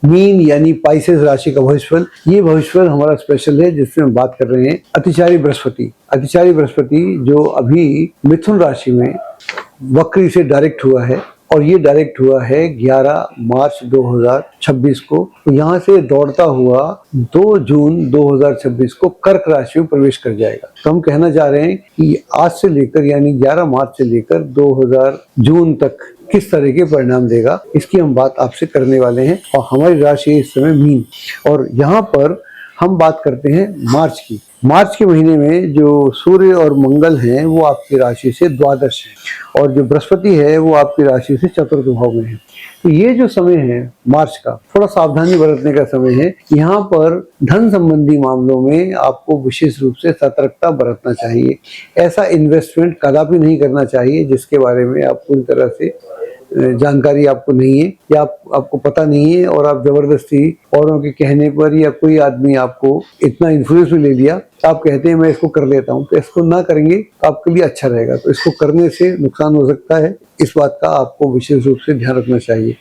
Mean यानी Pisces राशि का भविष्यफल। ये भविष्यफल हमारा स्पेशल है जिसमें हम बात कर रहे हैं अतिचारी बृहस्पति। अतिचारी बृहस्पति जो अभी मिथुन राशि में वक्री से डायरेक्ट हुआ है और ये डायरेक्ट हुआ है 11 मार्च 2026 को। तो यहाँ से दौड़ता हुआ 2 जून 2026 को कर्क राशि में प्रवेश कर जाएगा। तो हम कहना चाह रहे हैं कि आज से लेकर यानी 11 मार्च से लेकर 2000 जून तक किस तरह के परिणाम देगा, इसकी हम बात आपसे करने वाले हैं। और हमारी राशि इस समय मीन, और यहाँ पर हम बात करते हैं मार्च की। मार्च के महीने में जो सूर्य और मंगल हैं वो आपकी राशि से द्वादश है और जो बृहस्पति है वो आपकी राशि से चतुर्थ भाव में है। तो ये जो समय है मार्च का, थोड़ा सावधानी बरतने का समय है। यहाँ पर धन संबंधी मामलों में आपको विशेष रूप से सतर्कता बरतना चाहिए। ऐसा इन्वेस्टमेंट कदापि नहीं करना चाहिए जिसके बारे में आप पूरी तरह से जानकारी आपको नहीं है या आपको पता नहीं है और आप जबरदस्ती औरों के कहने पर या कोई आदमी आपको इतना इन्फ्लुएंस में ले लिया, आप कहते हैं मैं इसको कर लेता हूं, तो इसको ना करेंगे तो आपके लिए अच्छा रहेगा। तो इसको करने से नुकसान हो सकता है, इस बात का आपको विशेष रूप से ध्यान रखना चाहिए।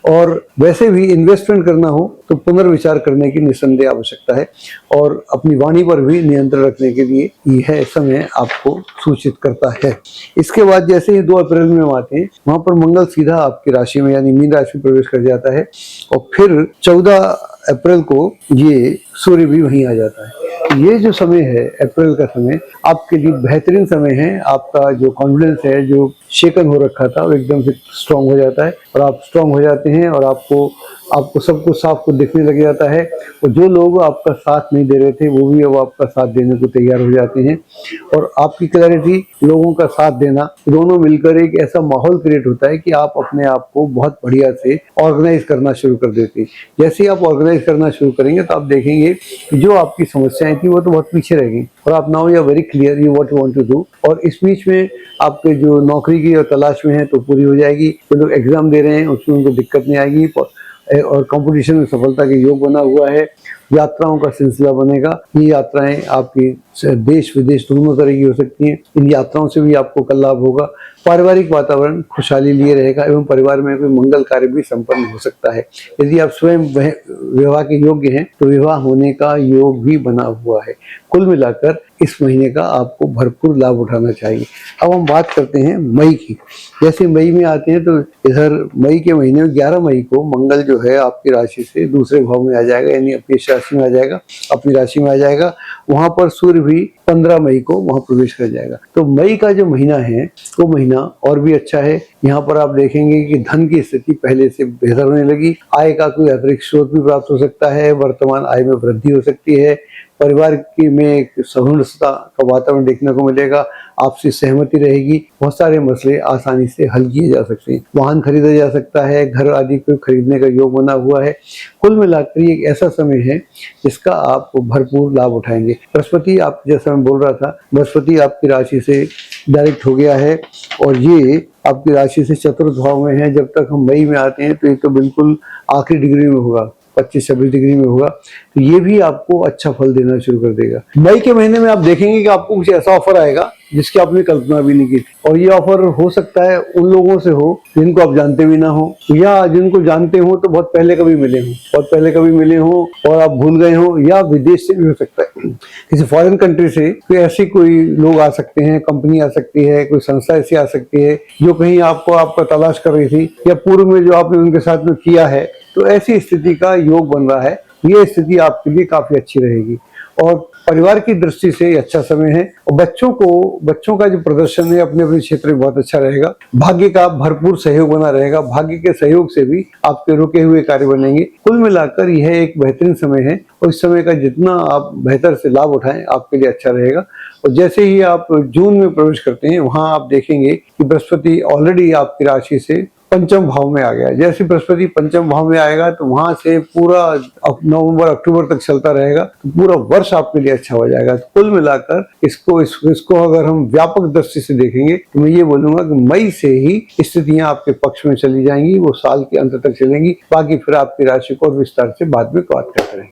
और वैसे भी इन्वेस्टमेंट करना हो तो पुनर्विचार करने की निस्संदेह आवश्यकता है और अपनी वाणी पर भी नियंत्रण रखने के लिए यह समय आपको सूचित करता है। इसके बाद जैसे ही 2 अप्रैल में हम आते हैं, वहां पर मंगल सीधा आपकी राशि में यानी मीन राशि में प्रवेश कर जाता है और फिर 14 अप्रैल को ये सूर्य भी वहीं आ जाता है। ये जो समय है अप्रैल का समय आपके लिए बेहतरीन समय है। आपका जो कॉन्फिडेंस है, जो शेकन हो रखा था, वो एकदम से स्ट्रांग हो जाता है और आप स्ट्रांग हो जाते हैं और आपको सब कुछ साफ को दिखने लग जाता है। और जो लोग आपका साथ नहीं दे रहे थे वो भी अब आपका साथ देने को तैयार हो जाते हैं और आपकी क्लैरिटी, लोगों का साथ देना, दोनों मिलकर एक ऐसा माहौल क्रिएट होता है कि आप अपने आप को बहुत बढ़िया से ऑर्गेनाइज करना शुरू कर देते हैं। जैसे ही आप ऑर्गेनाइज करना शुरू करेंगे तो आप देखेंगे कि जो आपकी समस्याएं थी वो तो बहुत पीछे रह गई और आप now you are very clear you what you want to do. और इस बीच में आपके जो नौकरी की तलाश में है तो पूरी हो जाएगी। जो लोग एग्जाम दे रहे हैं उसमें उनको दिक्कत नहीं आएगी और कंपटीशन में सफलता के योग बना हुआ है। यात्राओं का सिलसिला बनेगा। ये यात्राएं आपकी देश विदेश दोनों तरह की हो सकती हैं। इन यात्राओं से भी आपको कल लाभ होगा। पारिवारिक वातावरण खुशहाली लिए रहेगा एवं परिवार में कोई मंगल कार्य भी संपन्न हो सकता है। यदि आप स्वयं विवाह के योग्य हैं तो विवाह होने का योग भी बना हुआ है। कुल मिलाकर इस महीने का आपको भरपूर लाभ उठाना चाहिए। अब हम बात करते हैं मई की। जैसे मई में आते हैं तो इधर मई के महीने में 11 मई को मंगल जो है आपकी राशि से दूसरे भाव में आ जाएगा यानी अपनी राशि में आ जाएगा, अपनी राशि में आ जाएगा। वहां पर सूर्य भी 15 मई को वहां प्रवेश कर जाएगा। तो मई का जो महीना है वो महीना और भी अच्छा है। यहाँ पर आप देखेंगे कि धन की स्थिति पहले से बेहतर होने लगी। आय का कोई अतिरिक्त स्रोत भी प्राप्त हो सकता है। वर्तमान आय में वृद्धि हो सकती है। परिवार की में एक सहुष्णुता का वातावरण देखने को मिलेगा। आपसी सहमति रहेगी। बहुत सारे मसले आसानी से हल किए जा सकते हैं। वाहन खरीदा जा सकता है। घर आदि को खरीदने का योग बना हुआ है। कुल मिलाकर ये एक ऐसा समय है जिसका आप भरपूर लाभ उठाएंगे। बृहस्पति, आप जैसा मैं बोल रहा था, बृहस्पति आपकी राशि से डायरेक्ट हो गया है और ये आपकी राशि से चतुर्थ भाव में है। जब तक हम मई में आते हैं तो ये तो बिल्कुल आखिरी डिग्री में होगा, 25-26 डिग्री में होगा। तो ये भी आपको अच्छा फल देना शुरू कर देगा। मई के महीने में आप देखेंगे कि आपको कुछ ऐसा ऑफर आएगा जिसकी आपने कल्पना भी नहीं की थी और ये ऑफर हो सकता है उन लोगों से हो जिनको आप जानते भी ना हो या जिनको जानते हो तो बहुत पहले कभी मिले हो और आप भूल गए हो, या विदेश से भी हो सकता है। किसी फॉरेन कंट्री से कोई लोग आ सकते हैं, कंपनी आ सकती है, कोई संस्था ऐसी आ सकती है जो कहीं आपका तलाश कर रही थी या पूर्व में जो आपने उनके साथ में किया है। तो ऐसी स्थिति का योग बन रहा है। ये स्थिति आपके लिए काफी अच्छी रहेगी और परिवार की दृष्टि से अच्छा समय है। और बच्चों का जो प्रदर्शन है अपने अपने क्षेत्र में बहुत अच्छा रहेगा। भाग्य का भरपूर सहयोग बना रहेगा। भाग्य के सहयोग से भी आपके रुके हुए कार्य बनेंगे। कुल मिलाकर यह एक बेहतरीन समय है और इस समय का जितना आप बेहतर से लाभ उठाएं आपके लिए अच्छा रहेगा। और जैसे ही आप जून में प्रवेश करते हैं वहां आप देखेंगे कि बृहस्पति ऑलरेडी आपकी राशि से पंचम भाव में आ गया। जैसे बृहस्पति पंचम भाव में आएगा तो वहां से पूरा नवंबर अक्टूबर तक चलता रहेगा। तो पूरा वर्ष आपके लिए अच्छा हो जाएगा। तो कुल मिलाकर इसको अगर हम व्यापक दृष्टि से देखेंगे तो मैं ये बोलूंगा कि मई से ही स्थितियां आपके पक्ष में चली जाएंगी। वो साल के अंत तक चलेंगी। बाकी फिर आपकी राशि को और विस्तार से बाद में बात करते रहेंगे।